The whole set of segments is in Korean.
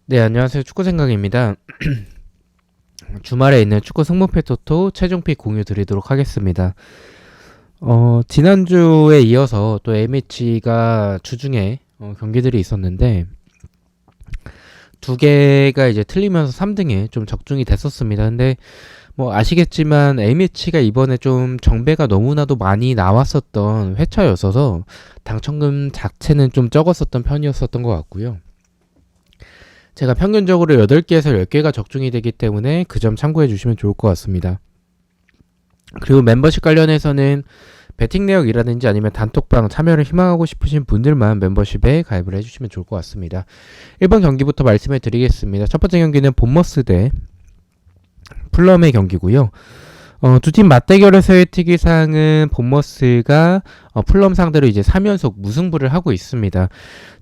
네, 안녕하세요. 축구생각입니다. 주말에 있는 축구 승무패 토토 최종픽 공유 드리도록 하겠습니다. 지난주에 이어서 또 A매치가 주중에 경기들이 있었는데 두 개가 이제 틀리면서 3등에 좀 적중이 됐었습니다. 근데 뭐 아시겠지만 A매치가 이번에 좀 정배가 너무나도 많이 나왔었던 회차였어서 당첨금 자체는 좀 적었었던 편이었었던 것 같고요. 제가 평균적으로 8개에서 10개가 적중이 되기 때문에 그 점 참고해 주시면 좋을 것 같습니다. 그리고 멤버십 관련해서는 배팅 내역이라든지 아니면 단톡방 참여를 희망하고 싶으신 분들만 멤버십에 가입을 해주시면 좋을 것 같습니다. 1번 경기부터 말씀해 드리겠습니다. 첫 번째 경기는 본머스 대 풀럼의 경기고요. 두 팀 맞대결에서의 특이사항은 본머스가 풀럼 상대로 이제 3연속 무승부를 하고 있습니다.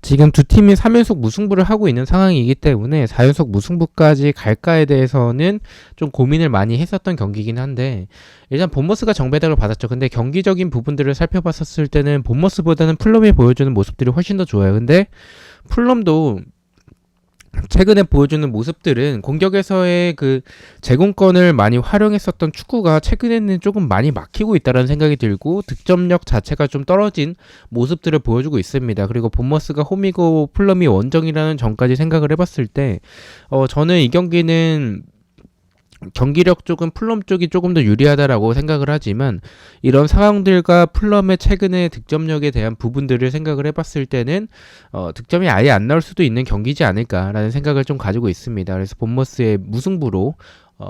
지금 두 팀이 3연속 무승부를 하고 있는 상황이기 때문에 4연속 무승부까지 갈까에 대해서는 좀 고민을 많이 했었던 경기긴 한데 일단 본머스가 정배당을 받았죠. 근데 경기적인 부분들을 살펴봤었을 때는 본머스보다는 풀럼이 보여주는 모습들이 훨씬 더 좋아요. 근데 풀럼도 최근에 보여주는 모습들은 공격에서의 그 제공권을 많이 활용했었던 축구가 최근에는 조금 많이 막히고 있다는 생각이 들고 득점력 자체가 좀 떨어진 모습들을 보여주고 있습니다. 그리고 본머스가 홈이고 풀럼이 원정이라는 점까지 생각을 해봤을 때 저는 이 경기는 경기력 쪽은 풀럼 쪽이 조금 더 유리하다라고 생각을 하지만 이런 상황들과 풀럼의 최근의 득점력에 대한 부분들을 생각을 해봤을 때는 득점이 아예 안 나올 수도 있는 경기지 않을까라는 생각을 좀 가지고 있습니다. 그래서 본머스의 무승부로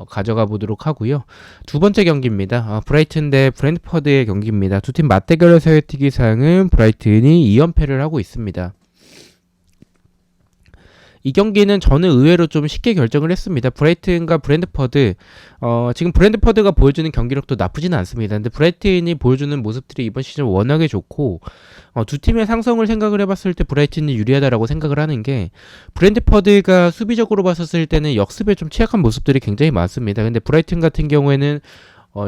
가져가 보도록 하고요. 두 번째 경기입니다. 브라이튼 대 브랜트퍼드의 경기입니다. 두 팀 맞대결에서의 특이사항은 브라이튼이 2연패를 하고 있습니다. 이 경기는 저는 의외로 좀 쉽게 결정을 했습니다. 브라이튼과 브랜드퍼드 지금 브랜드퍼드가 보여주는 경기력도 나쁘지는 않습니다. 근데 브라이튼이 보여주는 모습들이 이번 시즌 워낙에 좋고 두 팀의 상성을 생각을 해봤을 때 브라이튼이 유리하다라고 생각을 하는 게 브랜드퍼드가 수비적으로 봤었을 때는 역습에 좀 취약한 모습들이 굉장히 많습니다. 근데 브라이튼 같은 경우에는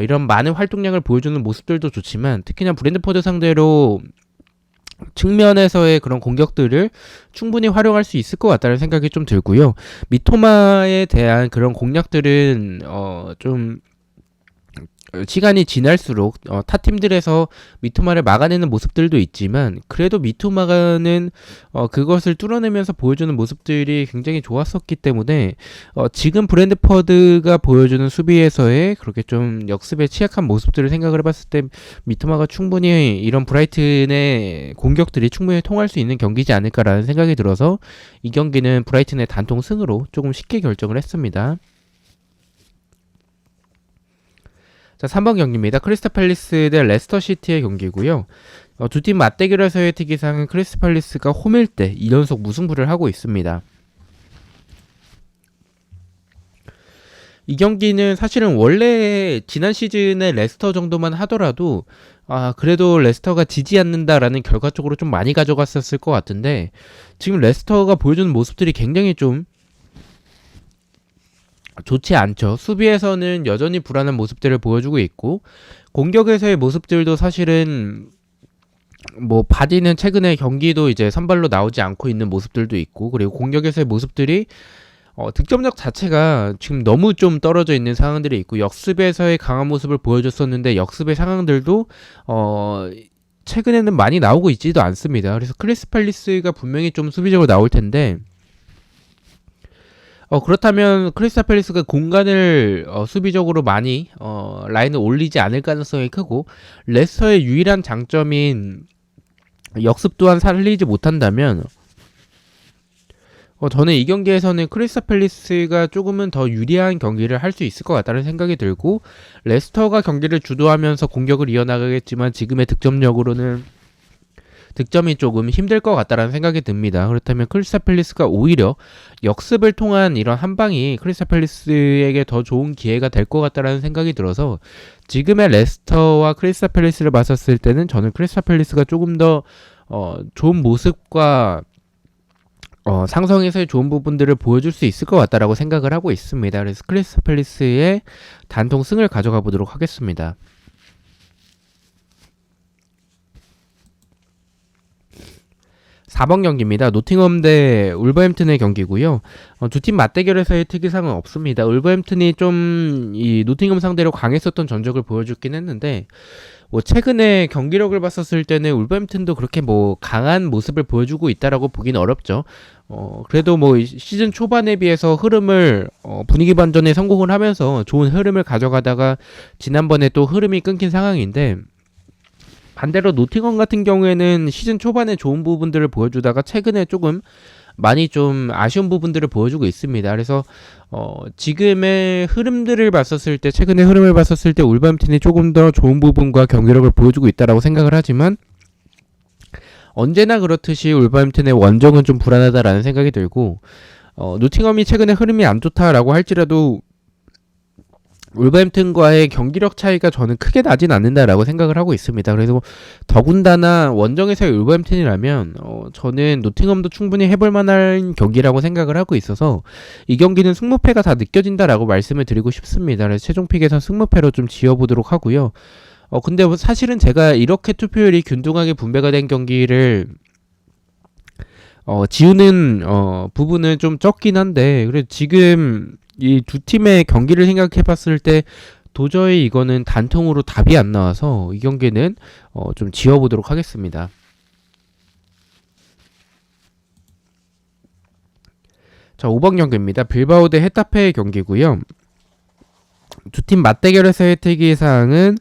이런 많은 활동량을 보여주는 모습들도 좋지만 특히나 브랜드퍼드 상대로 측면에서의 그런 공격들을 충분히 활용할 수 있을 것 같다는 생각이 좀 들고요. 미토마에 대한 그런 공략들은 좀 시간이 지날수록 타 팀들에서 미토마를 막아내는 모습들도 있지만 그래도 미토마는 그것을 뚫어내면서 보여주는 모습들이 굉장히 좋았었기 때문에 지금 브랜드퍼드가 보여주는 수비에서의 그렇게 좀 역습에 취약한 모습들을 생각을 해봤을 때 미토마가 충분히 이런 브라이튼의 공격들이 충분히 통할 수 있는 경기지 않을까라는 생각이 들어서 이 경기는 브라이튼의 단통 승으로 조금 쉽게 결정을 했습니다. 자, 3번 경기입니다. 크리스탈 팰리스 대 레스터 시티의 경기고요. 두 팀 맞대결에서의 특이사항은 크리스탈 팰리스가 홈일 때 2연속 무승부를 하고 있습니다. 이 경기는 사실은 원래 지난 시즌에 레스터 정도만 하더라도 그래도 레스터가 지지 않는다라는 결과 쪽으로 좀 많이 가져갔었을 것 같은데 지금 레스터가 보여주는 모습들이 굉장히 좀 좋지 않죠. 수비에서는 여전히 불안한 모습들을 보여주고 있고 공격에서의 모습들도 사실은 뭐 바디는 최근에 경기도 이제 선발로 나오지 않고 있는 모습들도 있고 그리고 공격에서의 모습들이 득점력 자체가 지금 너무 좀 떨어져 있는 상황들이 있고 역습에서의 강한 모습을 보여줬었는데 역습의 상황들도 최근에는 많이 나오고 있지도 않습니다. 그래서 크리스 팔리스가 분명히 좀 수비적으로 나올 텐데 그렇다면 크리스탈 팰리스가 공간을 수비적으로 많이 라인을 올리지 않을 가능성이 크고 레스터의 유일한 장점인 역습 또한 살리지 못한다면 저는 이 경기에서는 크리스탈 팰리스가 조금은 더 유리한 경기를 할 수 있을 것 같다는 생각이 들고 레스터가 경기를 주도하면서 공격을 이어나가겠지만 지금의 득점력으로는 득점이 조금 힘들 것 같다라는 생각이 듭니다. 그렇다면 크리스탈 팰리스가 오히려 역습을 통한 이런 한 방이 크리스탈 팰리스에게 더 좋은 기회가 될 것 같다라는 생각이 들어서 지금의 레스터와 크리스탈 팰리스를 봤었을 때는 저는 크리스탈 팰리스가 조금 더 좋은 모습과 상성에서의 좋은 부분들을 보여줄 수 있을 것 같다라고 생각을 하고 있습니다. 그래서 크리스탈 팰리스의 단통 승을 가져가 보도록 하겠습니다. 4번 경기입니다. 노팅엄 대 울버햄튼의 경기고요. 두 팀 맞대결에서의 특이사항은 없습니다. 울버햄튼이 좀 이 노팅엄 상대로 강했었던 전적을 보여줬긴 했는데 뭐 최근에 경기력을 봤었을 때는 울버햄튼도 그렇게 뭐 강한 모습을 보여주고 있다라고 보긴 어렵죠. 그래도 뭐 시즌 초반에 비해서 흐름을 분위기 반전에 성공을 하면서 좋은 흐름을 가져가다가 지난번에 또 흐름이 끊긴 상황인데 반대로 노팅엄 같은 경우에는 시즌 초반에 좋은 부분들을 보여주다가 최근에 조금 많이 좀 아쉬운 부분들을 보여주고 있습니다. 그래서 지금의 흐름들을 봤었을 때 최근의 흐름을 봤었을 때 울버햄튼이 조금 더 좋은 부분과 경기력을 보여주고 있다라고 생각을 하지만 언제나 그렇듯이 울버햄튼의 원정은 좀 불안하다라는 생각이 들고 노팅엄이 최근에 흐름이 안 좋다라고 할지라도 울버햄튼과의 경기력 차이가 저는 크게 나진 않는다라고 생각을 하고 있습니다. 그래서 더군다나 원정에서의 울버햄튼이라면 저는 노팅엄도 충분히 해볼 만한 경기라고 생각을 하고 있어서 이 경기는 승무패가 다 느껴진다라고 말씀을 드리고 싶습니다. 그래서 최종픽에서 승무패로 좀 지어보도록 하고요. 근데 사실은 제가 이렇게 투표율이 균등하게 분배가 된 경기를 지우는 부분은 좀 적긴 한데 그래 지금 이 두 팀의 경기를 생각해 봤을 때 도저히 이거는 단통으로 답이 안 나와서 이 경기는 좀 지워보도록 하겠습니다. 자, 5번 경기입니다. 빌바오 대 헤타페의 경기고요. 두 팀 맞대결에서의 특이사항은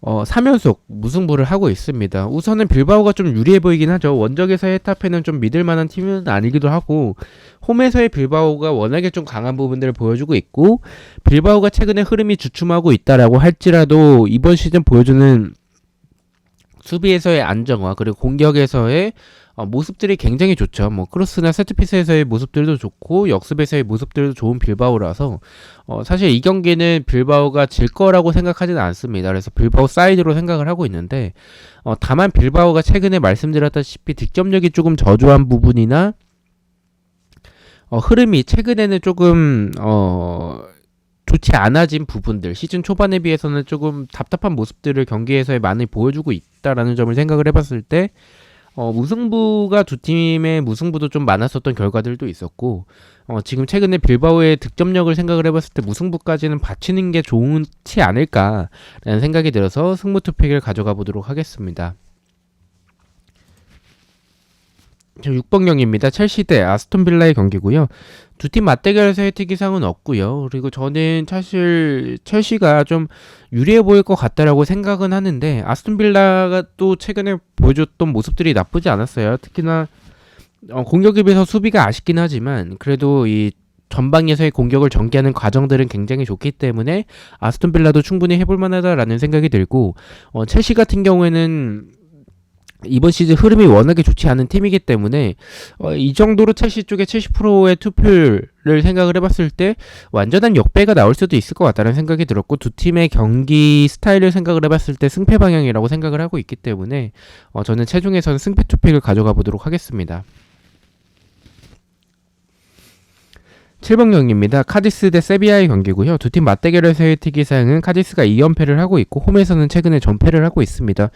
3연속 무승부를 하고 있습니다. 우선은 빌바오가 좀 유리해 보이긴 하죠. 원정에서의 헤타페는 좀 믿을만한 팀은 아니기도 하고 홈에서의 빌바오가 워낙에 좀 강한 부분들을 보여주고 있고 빌바오가 최근에 흐름이 주춤하고 있다라고 할지라도 이번 시즌 보여주는 수비에서의 안정화 그리고 공격에서의 모습들이 굉장히 좋죠. 뭐 크로스나 세트피스에서의 모습들도 좋고 역습에서의 모습들도 좋은 빌바오라서 사실 이 경기는 빌바오가 질 거라고 생각하지는 않습니다. 그래서 빌바오 사이드로 생각을 하고 있는데 다만 빌바오가 최근에 말씀드렸다시피 득점력이 조금 저조한 부분이나 흐름이 최근에는 조금 좋지 않아진 부분들 시즌 초반에 비해서는 조금 답답한 모습들을 경기에서 많이 보여주고 있다라는 점을 생각을 해봤을 때 무승부가 두 팀의 무승부도 좀 많았었던 결과들도 있었고 지금 최근에 빌바오의 득점력을 생각을 해봤을 때 무승부까지는 받치는 게 좋지 않을까라는 생각이 들어서 승부 투팩을 가져가 보도록 하겠습니다. 6번 경기입니다. 첼시 대 아스톤 빌라의 경기고요. 두 팀 맞대결에서의 특이사항은 없고요. 그리고 저는 사실 첼시가 좀 유리해 보일 것 같다라고 생각은 하는데 아스톤 빌라가 또 최근에 보여줬던 모습들이 나쁘지 않았어요. 특히나 공격에 비해서 수비가 아쉽긴 하지만 그래도 이 전방에서의 공격을 전개하는 과정들은 굉장히 좋기 때문에 아스톤 빌라도 충분히 해볼 만하다라는 생각이 들고 첼시 같은 경우에는 이번 시즌 흐름이 워낙에 좋지 않은 팀이기 때문에 이 정도로 첼시 쪽에 70%의 투표율을 생각을 해봤을 때 완전한 역배가 나올 수도 있을 것 같다는 생각이 들었고 두 팀의 경기 스타일을 생각을 해봤을 때 승패 방향이라고 생각을 하고 있기 때문에 저는 최종에서는 승패 투픽을 가져가 보도록 하겠습니다. 7번 경기입니다. 카디스 대 세비야의 경기고요. 두 팀 맞대결에서의 특이사항은 카디스가 2연패를 하고 있고 홈에서는 최근에 전패를 하고 있습니다.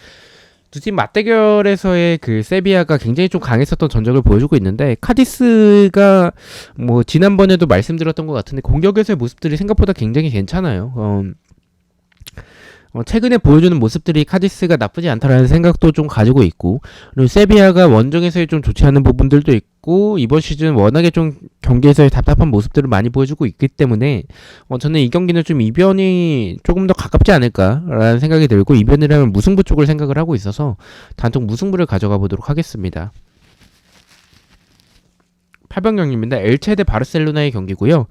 두 팀 맞대결에서의 그 세비야가 굉장히 좀 강했었던 전적을 보여주고 있는데 카디스가 뭐 지난번에도 말씀드렸던 것 같은데 공격에서의 모습들이 생각보다 굉장히 괜찮아요. 최근에 보여주는 모습들이 카디스가 나쁘지 않다라는 생각도 좀 가지고 있고 그리고 세비야가 원정에서의 좀 좋지 않은 부분들도 있고 이번 시즌 워낙에 좀 경기에서의 답답한 모습들을 많이 보여주고 있기 때문에 저는 이 경기는 좀 이변이 조금 더 가깝지 않을까라는 생각이 들고 이변이라면 무승부 쪽을 생각을 하고 있어서 단통 무승부를 가져가 보도록 하겠습니다. 8번 경기입니다. 엘체 대 바르셀로나의 경기고요.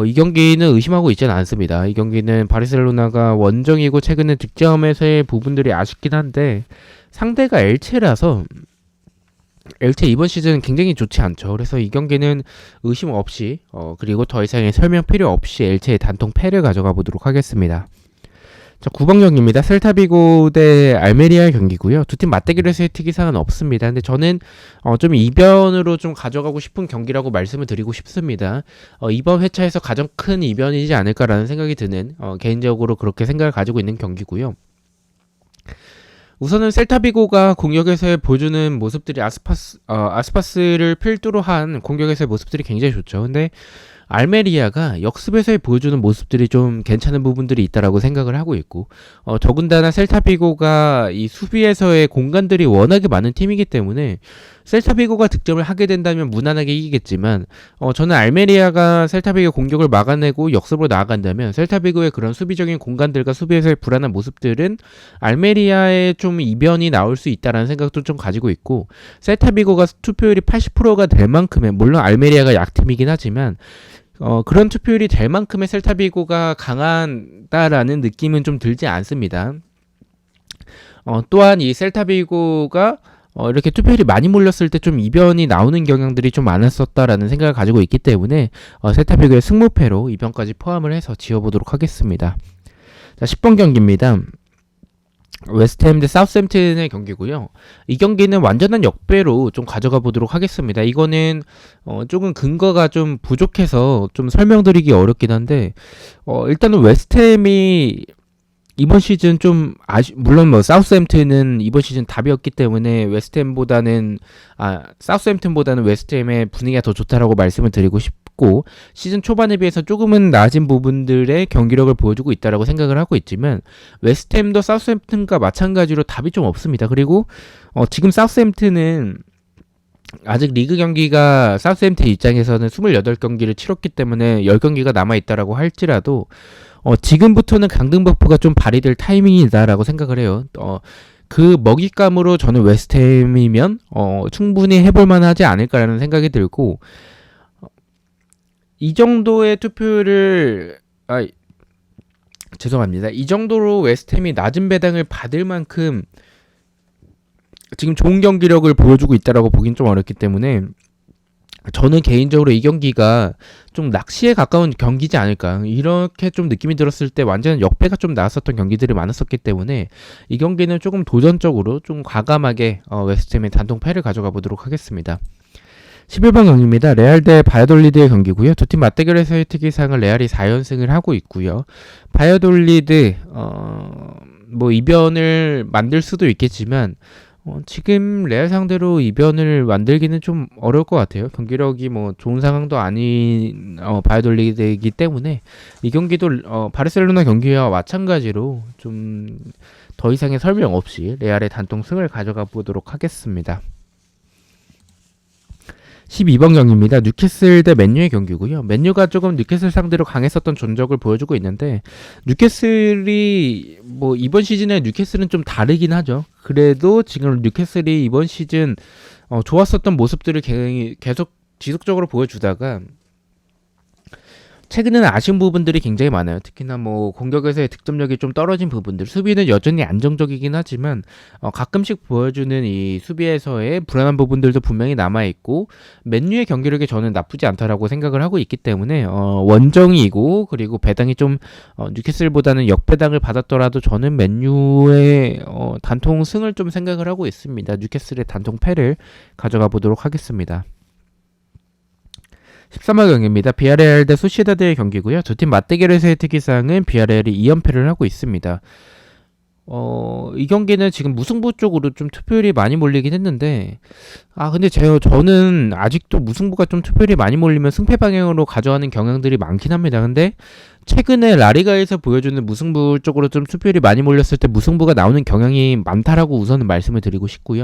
이 경기는 의심하고 있지는 않습니다. 이 경기는 바르셀로나가 원정이고 최근에 득점에서의 부분들이 아쉽긴 한데 상대가 엘체라서 엘체 이번 시즌 굉장히 좋지 않죠. 그래서 이 경기는 의심 없이 그리고 더 이상의 설명 필요 없이 엘체의 단통 패를 가져가 보도록 하겠습니다. 자, 9번 경기입니다. 셀타비고 대 알메리아의 경기고요. 두 팀 맞대결에서의 특이사항은 없습니다. 근데 저는 좀 이변으로 좀 가져가고 싶은 경기라고 말씀을 드리고 싶습니다. 이번 회차에서 가장 큰 이변이지 않을까라는 생각이 드는 개인적으로 그렇게 생각을 가지고 있는 경기고요. 우선은 셀타비고가 공격에서의 보여주는 모습들이 아스파스를 필두로 한 공격에서의 모습들이 굉장히 좋죠. 근데 알메리아가 역습에서 보여주는 모습들이 좀 괜찮은 부분들이 있다라고 생각을 하고 있고, 더군다나 셀타비고가 이 수비에서의 공간들이 워낙에 많은 팀이기 때문에 셀타비고가 득점을 하게 된다면 무난하게 이기겠지만, 저는 알메리아가 셀타비고 공격을 막아내고 역습으로 나아간다면 셀타비고의 그런 수비적인 공간들과 수비에서의 불안한 모습들은 알메리아의 좀 이변이 나올 수 있다라는 생각도 좀 가지고 있고, 셀타비고가 투표율이 80%가 될 만큼의, 물론 알메리아가 약팀이긴 하지만 그런 투표율이 될 만큼의 셀타비고가 강하다라는 느낌은 좀 들지 않습니다. 또한 이 셀타비고가 이렇게 투표율이 많이 몰렸을 때 좀 이변이 나오는 경향들이 좀 많았었다라는 생각을 가지고 있기 때문에 셀타비고의 승무패로 이변까지 포함을 해서 지어보도록 하겠습니다. 자, 10번 경기입니다. 웨스트햄 대 사우스햄튼의 경기고요. 이 경기는 완전한 역배로 좀 가져가 보도록 하겠습니다. 이거는 조금 근거가 좀 부족해서 좀 설명드리기 어렵긴 한데, 일단은 웨스트햄이 이번 시즌 좀 물론 뭐 사우스햄튼은 이번 시즌 답이었기 때문에 사우스햄튼보다는 웨스트햄의 분위기가 더 좋다라고 말씀을 드리고 싶고, 시즌 초반에 비해서 조금은 낮은 부분들의 경기력을 보여주고 있다라고 생각을 하고 있지만, 웨스트햄도 사우스햄튼과 마찬가지로 답이 좀 없습니다. 그리고 지금 사우스햄튼은 아직 리그 경기가 사우스햄튼 입장에서는 28경기를 치렀기 때문에 10경기가 남아있다라고 할지라도 지금부터는 강등 버프가 좀 발휘될 타이밍이다라고 생각을 해요. 그 먹잇감으로 저는 웨스트햄이면 충분히 해볼만 하지 않을까라는 생각이 들고, 이 정도의 투표율을 죄송합니다. 이 정도로 웨스트햄이 낮은 배당을 받을 만큼 지금 좋은 경기력을 보여주고 있다라고 보긴 좀 어렵기 때문에 저는 개인적으로 이 경기가 좀 낚시에 가까운 경기지 않을까, 이렇게 좀 느낌이 들었을 때 완전 역배가 좀 나왔었던 경기들이 많았었기 때문에 이 경기는 조금 도전적으로 좀 과감하게 웨스트햄의 단통패를 가져가 보도록 하겠습니다. 11번 경기입니다. 레알 대 바이아돌리드의 경기고요. 두 팀 맞대결에서의 특이사항은 레알이 4연승을 하고 있고요. 바이아돌리드 뭐 이변을 만들 수도 있겠지만 지금 레알 상대로 이변을 만들기는 좀 어려울 것 같아요. 경기력이 뭐 좋은 상황도 아닌 바이아돌리드이기 때문에 이 경기도 바르셀로나 경기와 마찬가지로 좀 더 이상의 설명 없이 레알의 단통승을 가져가 보도록 하겠습니다. 12번 경기입니다. 뉴캐슬 대 맨유의 경기고요. 맨유가 조금 뉴캐슬 상대로 강했었던 전적을 보여주고 있는데, 뉴캐슬이 뭐 이번 시즌에 뉴캐슬은 좀 다르긴 하죠. 그래도 지금 뉴캐슬이 이번 시즌 좋았었던 모습들을 계속 지속적으로 보여주다가 최근에는 아쉬운 부분들이 굉장히 많아요. 특히나 뭐 공격에서의 득점력이 좀 떨어진 부분들, 수비는 여전히 안정적이긴 하지만 가끔씩 보여주는 이 수비에서의 불안한 부분들도 분명히 남아있고, 맨유의 경기력이 저는 나쁘지 않다라고 생각을 하고 있기 때문에 원정이고, 그리고 배당이 좀 뉴캐슬보다는 역배당을 받았더라도 저는 맨유의 단통 승을 좀 생각을 하고 있습니다. 뉴캐슬의 단통 패를 가져가 보도록 하겠습니다. 13화 경기입니다. 비아레알 대 소시에다드의 경기고요. 두 팀 맞대결에서의 특이사항은 비아레알이 2연패를 하고 있습니다. 이 경기는 지금 무승부 쪽으로 좀 투표율이 많이 몰리긴 했는데, 근데 저는 아직도 무승부가 좀 투표율이 많이 몰리면 승패 방향으로 가져가는 경향들이 많긴 합니다. 근데 최근에 라리가에서 보여주는 무승부 쪽으로 좀 투표율이 많이 몰렸을 때 무승부가 나오는 경향이 많다라고 우선은 말씀을 드리고 싶고요.